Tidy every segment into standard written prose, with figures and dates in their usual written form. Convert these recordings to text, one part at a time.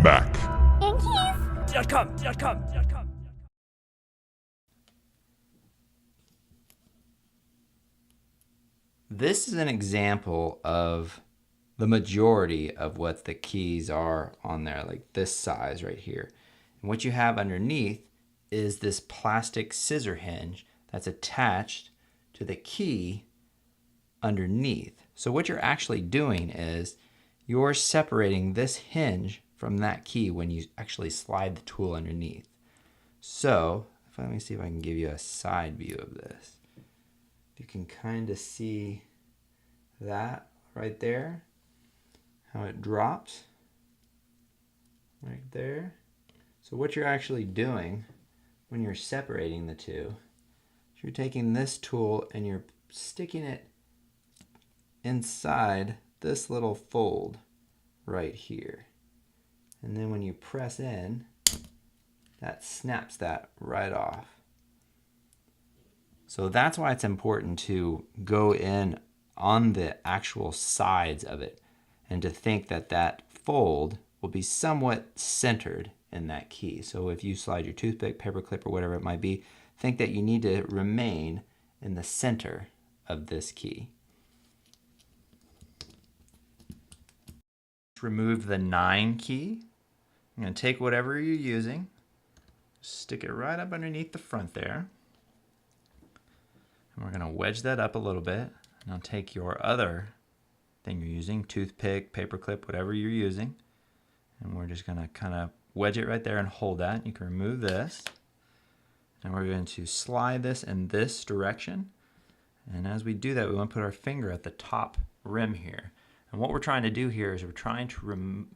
Mac. Keys.com. This is an example of the majority of what the keys are on there, like this size right here. And what you have underneath is this plastic scissor hinge that's attached to the key underneath. So what you're actually doing is you're separating this hinge from that key when you actually slide the tool underneath. So let me see if I can give you a side view of this. You can kind of see that right there, how it drops right there. So what you're actually doing when you're separating the two, you're taking this tool and you're sticking it inside this little fold right here. And then when you press in, that snaps that right off. So that's why it's important to go in on the actual sides of it and to think that that fold will be somewhat centered in that key. So if you slide your toothpick, paper clip, or whatever it might be, think that you need to remain in the center of this key. Remove the 9 key. I'm going to take whatever you're using, stick it right up underneath the front there. And we're going to wedge that up a little bit. And I'll take your other thing you're using, toothpick, paper clip, whatever you're using. And we're just going to kind of wedge it right there and hold that. You can remove this. And we're going to slide this in this direction. And as we do that, we want to put our finger at the top rim here. And what we're trying to do here is we're trying to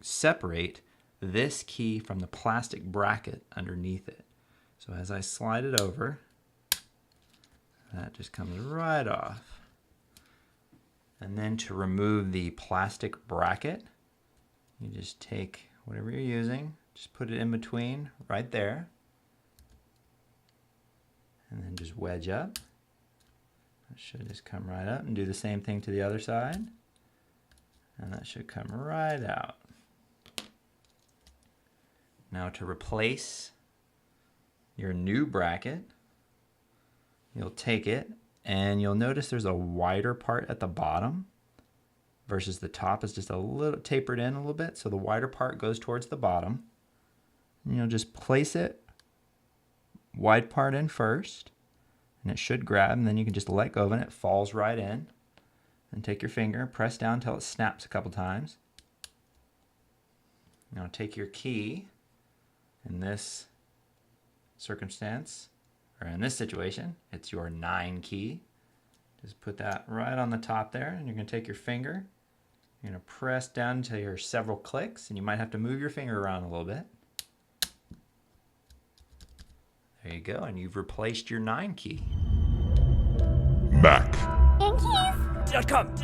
separate this key from the plastic bracket underneath it. So as I slide it over, that just comes right off. And then to remove the plastic bracket, you just take whatever you're using, just put it in between right there, and then just wedge up. That should just come right up, and do the same thing to the other side. And that should come right out. Now to replace your new bracket, you'll take it and you'll notice there's a wider part at the bottom versus the top is just a little tapered in a little bit. So the wider part goes towards the bottom. And you'll just place it wide part in first, and it should grab, and then you can just let go of it and it falls right in. And take your finger, press down until it snaps a couple times. Now take your key. In this circumstance, or in this situation, it's your 9 key. Just put that right on the top there, and you're going to take your finger. You're going to press down until you hear several clicks, and you might have to move your finger around a little bit. There you go, and you've replaced your 9 key. Mac. Keys.com.